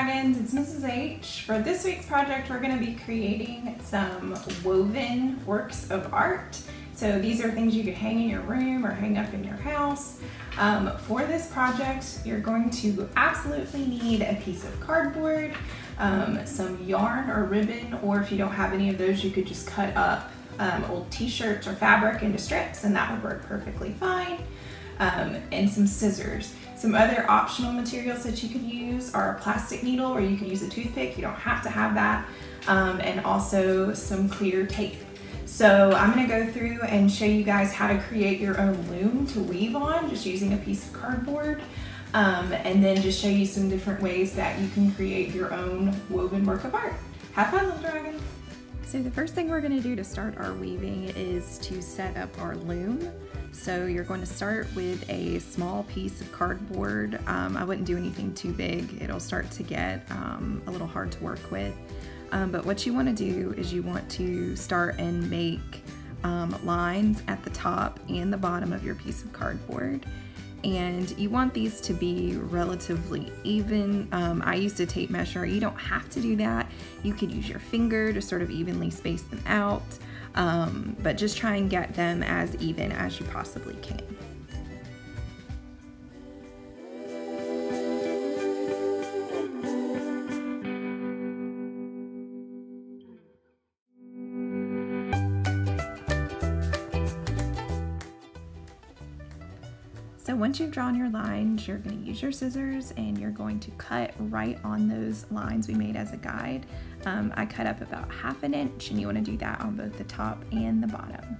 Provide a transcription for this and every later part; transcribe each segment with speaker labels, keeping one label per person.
Speaker 1: Dragons, it's Mrs. H. For this week's project, we're going to be creating some woven works of art. So these are things you could hang in your room or hang up in your house. For this project, you're going to absolutely need a piece of cardboard, some yarn or ribbon, or if you don't have any of those, you could just cut up old t-shirts or fabric into strips, and that would work perfectly fine. And some scissors. Some other optional materials that you could use are a plastic needle, or you could use a toothpick. You don't have to have that. And also some clear tape. So I'm going to go through and show you guys how to create your own loom to weave on, just using a piece of cardboard. And then just show you some different ways that you can create your own woven work of art. Have fun, little dragons!
Speaker 2: So the first thing we're going to do to start our weaving is to set up our loom. So you're going to start with a small piece of cardboard. I wouldn't do anything too big. It'll start to get a little hard to work with. But what you want to do is you want to start and make lines at the top and the bottom of your piece of cardboard. And you want these to be relatively even. I used a tape measure. You don't have to do that. You could use your finger to sort of evenly space them out, but just try and get them as even as you possibly can. So once you've drawn your lines, you're going to use your scissors and you're going to cut right on those lines we made as a guide. I cut up about 1/2 inch, and you want to do that on both the top and the bottom.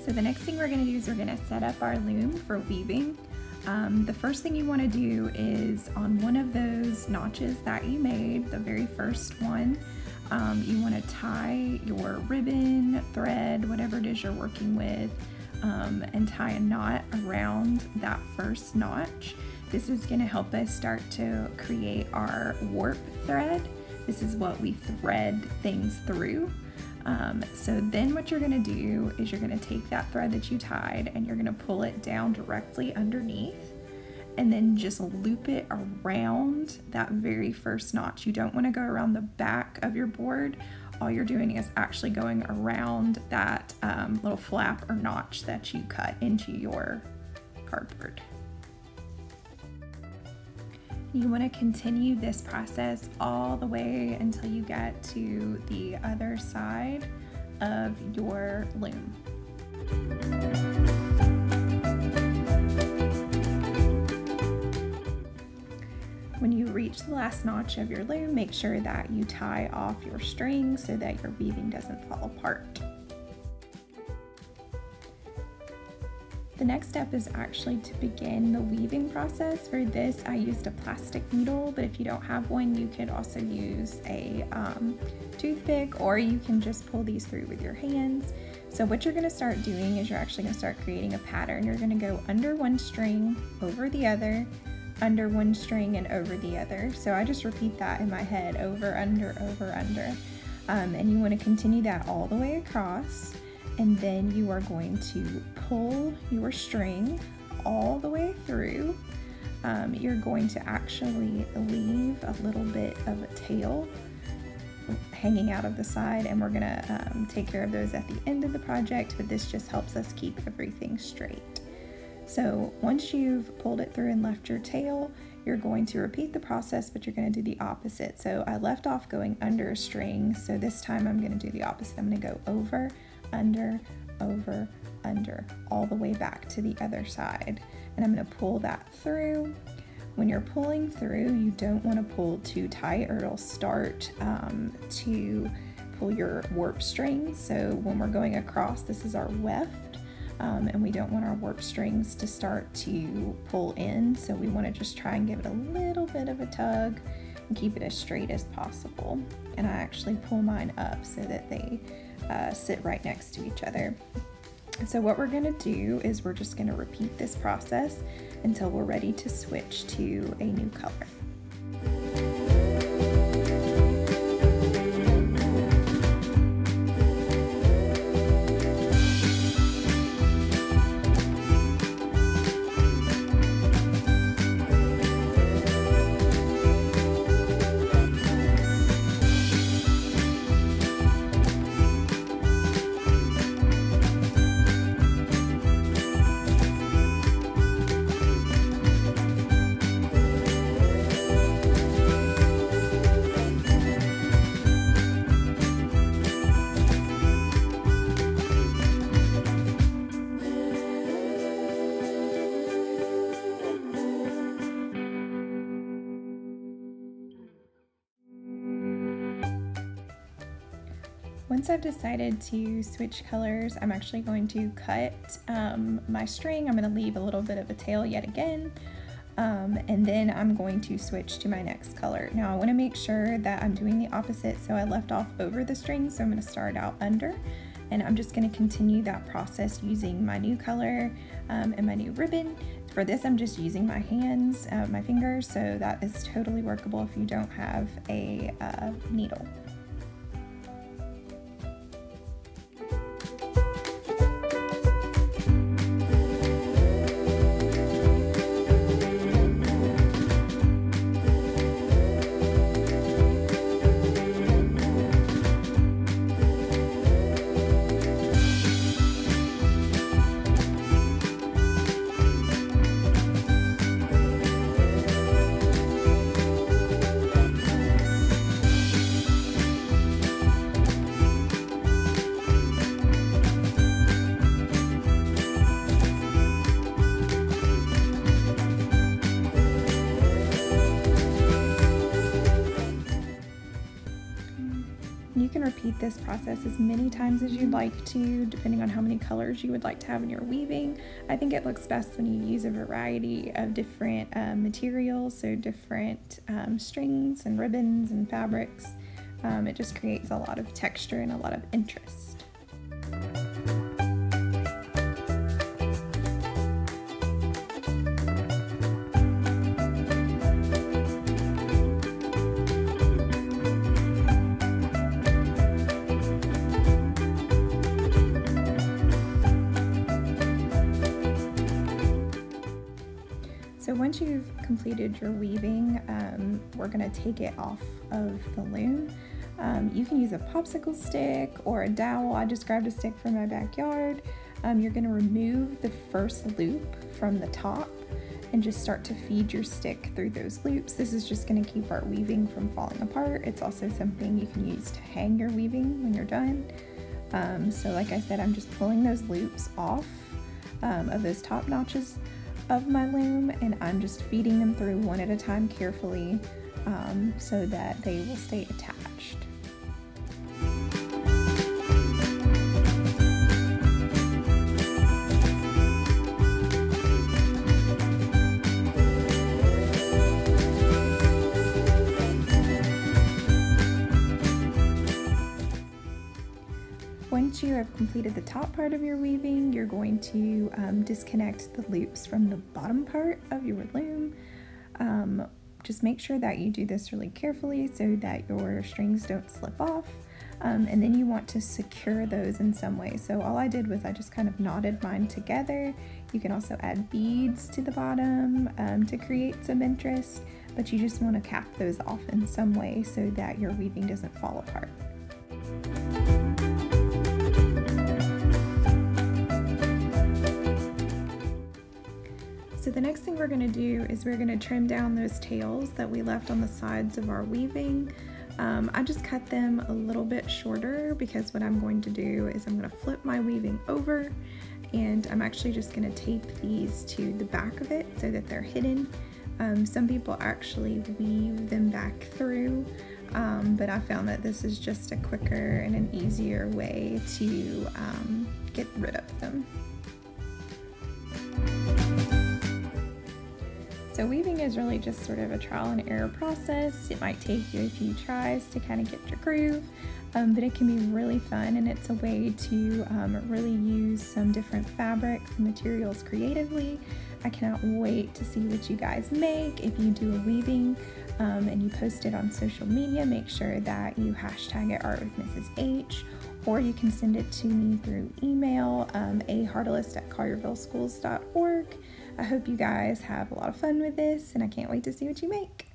Speaker 2: So the next thing we're going to do is we're going to set up our loom for weaving. The first thing you want to do is on one of those notches that you made, the very first one, you want to tie your ribbon, thread, whatever it is you're working with, and tie a knot around that first notch. This is going to help us start to create our warp thread. This is what we thread things through. So then what you're going to do is you're going to take that thread that you tied and you're going to pull it down directly underneath and then just loop it around that very first notch. You don't want to go around the back of your board. All you're doing is actually going around that little flap or notch that you cut into your cardboard. You want to continue this process all the way until you get to the other side of your loom. When you reach the last notch of your loom, make sure that you tie off your string so that your weaving doesn't fall apart. The next step is actually to begin the weaving process. For this, I used a plastic needle, but if you don't have one, you could also use a toothpick, or you can just pull these through with your hands. So what you're gonna start doing is you're actually gonna start creating a pattern. You're gonna go under one string, over the other, under one string, and over the other. So I just repeat that in my head, over, under, over, under. And you wanna continue that all the way across. And then you are going to pull your string all the way through. You're going to actually leave a little bit of a tail hanging out of the side, and we're gonna take care of those at the end of the project, but this just helps us keep everything straight. So once you've pulled it through and left your tail, you're going to repeat the process, but you're going to do the opposite. So I left off going under a string, so this time I'm going to do the opposite. I'm going to go over, under, over, under, all the way back to the other side. And I'm going to pull that through. When you're pulling through, you don't want to pull too tight or it'll start to pull your warp string. So when we're going across, this is our weft. and we don't want our warp strings to start to pull in, so we want to just try and give it a little bit of a tug and keep it as straight as possible. And I actually pull mine up so that they sit right next to each other. So what we're going to do is we're just going to repeat this process until we're ready to switch to a new color. Once I've decided to switch colors, I'm actually going to cut my string. I'm going to leave a little bit of a tail yet again, and then I'm going to switch to my next color. Now I want to make sure that I'm doing the opposite, so I left off over the string, so I'm going to start out under, and I'm just going to continue that process using my new color and my new ribbon. For this, I'm just using my hands, my fingers, so that is totally workable if you don't have a needle. You can repeat this process as many times as you'd like to, depending on how many colors you would like to have in your weaving. I think it looks best when you use a variety of different materials, so different strings and ribbons and fabrics. It just creates a lot of texture and a lot of interest. So once you've completed your weaving, we're going to take it off of the loom. You can use a popsicle stick or a dowel. I just grabbed a stick from my backyard. You're going to remove the first loop from the top and just start to feed your stick through those loops. This is just going to keep our weaving from falling apart. It's also something you can use to hang your weaving when you're done. So like I said, I'm just pulling those loops off of those top notches of my loom, and I'm just feeding them through one at a time carefully so that they will stay attached. Once you have completed the top part of your weaving, you're going to disconnect the loops from the bottom part of your loom. Just make sure that you do this really carefully so that your strings don't slip off. And then you want to secure those in some way. So all I did was I just kind of knotted mine together. You can also add beads to the bottom to create some interest, but you just want to cap those off in some way so that your weaving doesn't fall apart. So the next thing we're going to do is we're going to trim down those tails that we left on the sides of our weaving. I just cut them a little bit shorter because what I'm going to do is I'm going to flip my weaving over, and I'm actually just going to tape these to the back of it so that they're hidden. Some people actually weave them back through, but I found that this is just a quicker and an easier way to get rid of them. So weaving is really just sort of a trial and error process. It might take you a few tries to kind of get your groove, but it can be really fun, and it's a way to really use some different fabrics and materials creatively. I cannot wait to see what you guys make. If you do a weaving and you post it on social media, make sure that you hashtag it Art with Mrs. H, or you can send it to me through email, ahartelust@colliervilleschools.org. I hope you guys have a lot of fun with this, and I can't wait to see what you make.